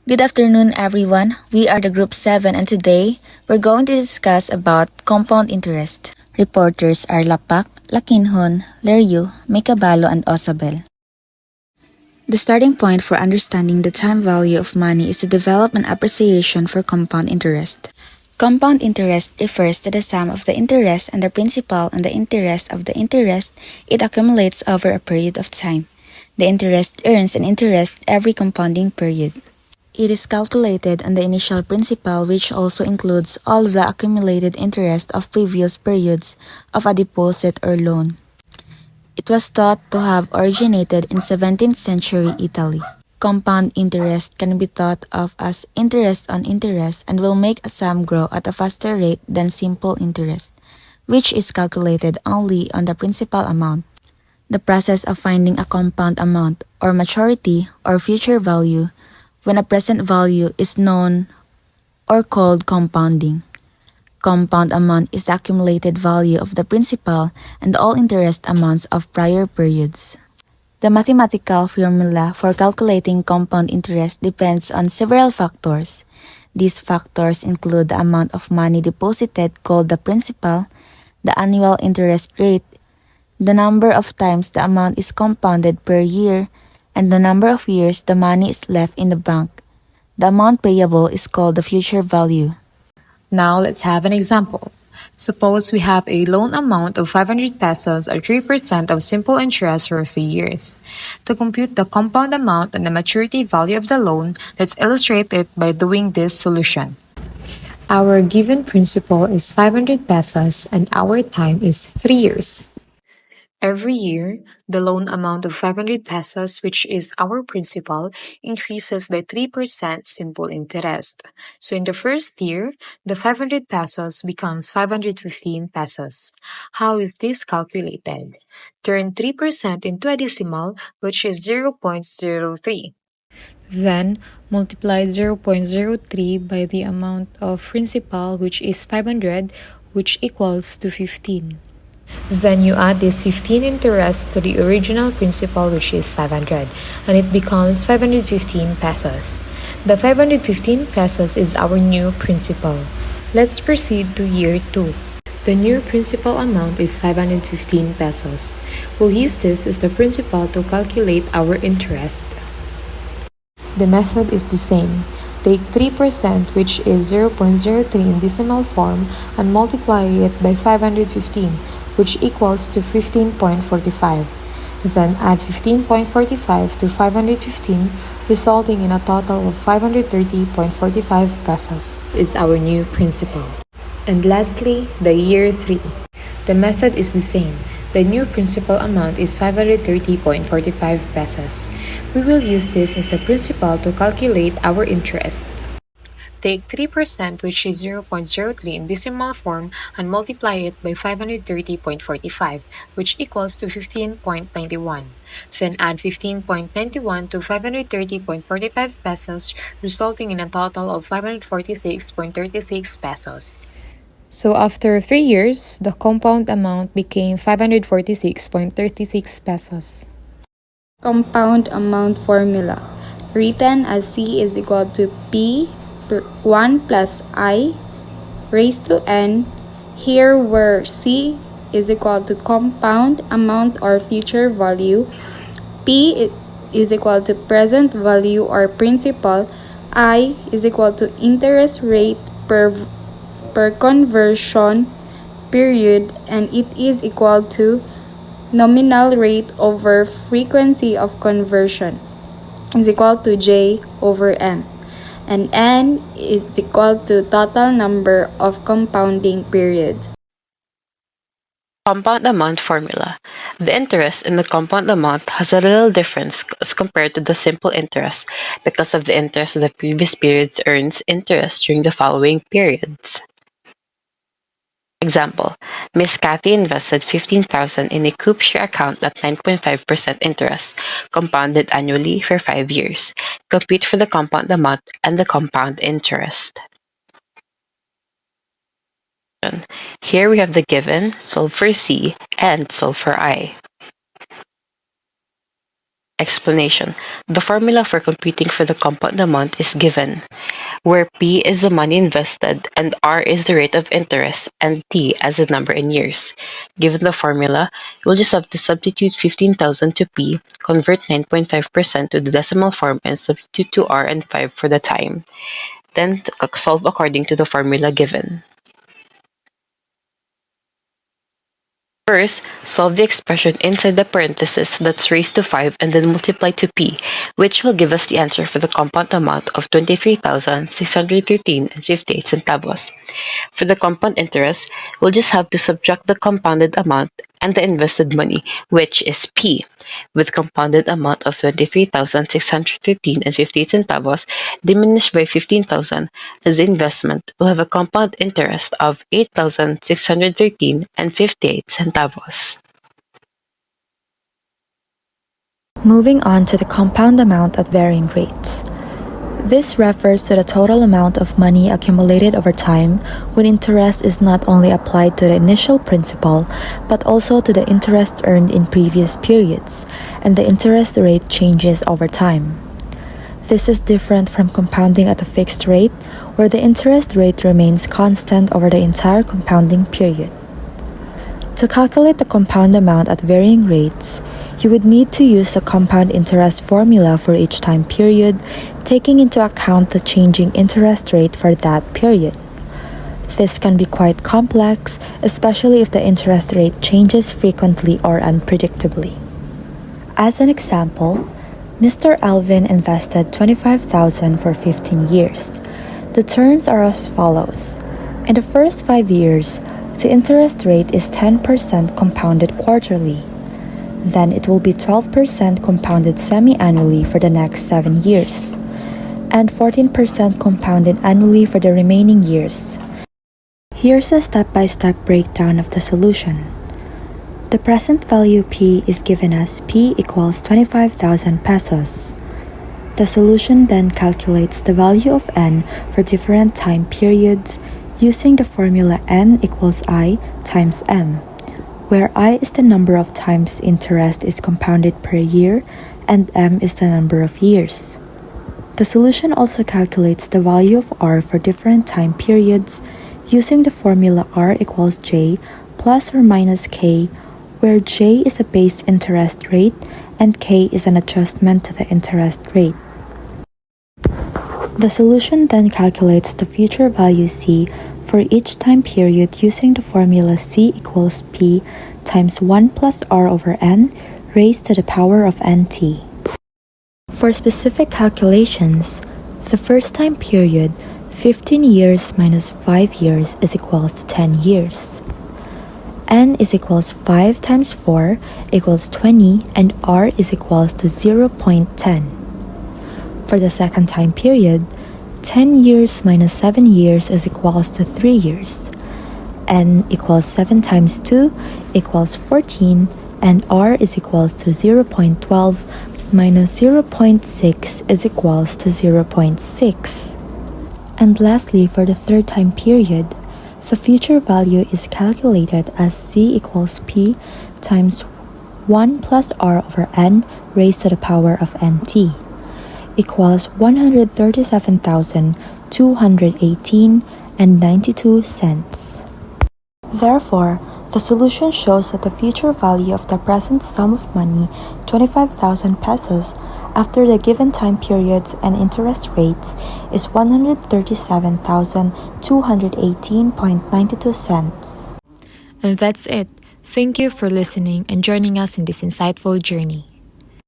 Good afternoon, everyone. We are the Group 7 and today we're going to discuss about compound interest. Reporters are Lapak, Lakinhon, Leryu, Mekabalo, and Osabel. The starting point for understanding the time value of money is to develop an appreciation for compound interest. Compound interest refers to the sum of the interest and the principal and the interest of the interest it accumulates over a period of time. The interest earns an interest every compounding period. It is calculated on the initial principal, which also includes all of the accumulated interest of previous periods of a deposit or loan. It was thought to have originated in 17th century Italy. Compound interest can be thought of as interest on interest and will make a sum grow at a faster rate than simple interest, which is calculated only on the principal amount. The process of finding a compound amount, or maturity, or future value, when a present value is known or called compounding. Compound amount is the accumulated value of the principal and all interest amounts of prior periods. The mathematical formula for calculating compound interest depends on several factors. These factors include the amount of money deposited called the principal, the annual interest rate, the number of times the amount is compounded per year, and the number of years the money is left in the bank. The amount payable is called the future value. Now let's have an example. Suppose we have a loan amount of 500 pesos or 3% of simple interest for 3 years. To compute the compound amount and the maturity value of the loan, let's illustrate it by doing this solution. Our given principal is 500 pesos and our time is 3 years. Every year, the loan amount of 500 pesos, which is our principal, increases by 3% simple interest. So in the first year, the 500 pesos becomes 515 pesos. How is this calculated? Turn 3% into a decimal, which is 0.03. Then, multiply 0.03 by the amount of principal, which is 500, which equals to 15. Then you add this 15 interest to the original principal, which is 500, and it becomes 515 pesos. The 515 pesos is our new principal. Let's proceed to year 2. The new principal amount is 515 pesos. We'll use this as the principal to calculate our interest. The method is the same. Take 3%, which is 0.03 in decimal form, and multiply it by 515, which equals to 15.45. Then add 15.45 to 515, resulting in a total of 530.45 pesos is our new principal. And lastly, the year 3. The method is the same. The new principal amount is 530.45 pesos. We will use this as the principal to calculate our interest. Take 3%, which is 0.03 in decimal form, and multiply it by 530.45, which equals to 15.91. Then add 15.91 to 530.45 pesos, resulting in a total of 546.36 pesos. So after 3 years, the compound amount became 546.36 pesos. Compound amount formula, written as C is equal to P 1 plus I raised to N, here where C is equal to compound amount or future value, P is equal to present value or principal, I is equal to interest rate per conversion period, and it is equal to nominal rate over frequency of conversion is equal to J over M, and N is equal to total number of compounding periods. Compound amount formula. The interest in the compound amount has a little difference as compared to the simple interest because of the interest of the previous periods earns interest during the following periods. Example, Miss Kathy invested 15,000 in a Coop share account at 9.5% interest, compounded annually for 5 years. Compute for the compound amount and the compound interest. Here we have the given, solve for C, and solve for I. Explanation. The formula for computing for the compound amount is given, where P is the money invested and R is the rate of interest and T as the number in years. Given the formula, we'll just have to substitute 15,000 to P, convert 9.5% to the decimal form and substitute to R and 5 for the time. Then solve according to the formula given. First, solve the expression inside the parenthesis that's raised to 5 and then multiply to p, which will give us the answer for the compound amount of 23,613 and 58 centavos. For the compound interest, we'll just have to subtract the compounded amount and the invested money, which is p, with compounded amount of 23,613 and 58 centavos diminished by 15,000 as the investment will have a compound interest of 8,613 and 58 centavos. Moving on to the compound amount at varying rates. This refers to the total amount of money accumulated over time when interest is not only applied to the initial principal but also to the interest earned in previous periods, and the interest rate changes over time. This is different from compounding at a fixed rate, where the interest rate remains constant over the entire compounding period. To calculate the compound amount at varying rates, you would need to use the compound interest formula for each time period, taking into account the changing interest rate for that period. This can be quite complex, especially if the interest rate changes frequently or unpredictably. As an example, Mr. Alvin invested $25,000 for 15 years. The terms are as follows. In the first 5 years, the interest rate is 10% compounded quarterly. Then it will be 12% compounded semi-annually for the next 7 years, and 14% compounded annually for the remaining years. Here's a step-by-step breakdown of the solution. The present value P is given as P equals 25,000 pesos. The solution then calculates the value of N for different time periods using the formula N equals I times M, where I is the number of times interest is compounded per year and M is the number of years. The solution also calculates the value of R for different time periods using the formula R equals J plus or minus K, where J is a base interest rate and K is an adjustment to the interest rate. The solution then calculates the future value C for each time period using the formula C equals P times 1 plus R over N raised to the power of NT. For specific calculations, the first time period, 15 years minus 5 years is equals to 10 years. N is equals 5 times 4 equals 20 and R is equals to 0.10. For the second time period, 10 years minus 7 years is equals to 3 years. N equals 7 times 2 equals 14 and R is equals to 0.12 minus 0.6 is equals to 0.6. And lastly, for the third time period, the future value is calculated as C equals P times 1 plus R over N raised to the power of NT equals 137,218 and 92 cents. Therefore, the solution shows that the future value of the present sum of money, 25,000 pesos, after the given time periods and interest rates is 137,218.92 cents. And that's it. Thank you for listening and joining us in this insightful journey.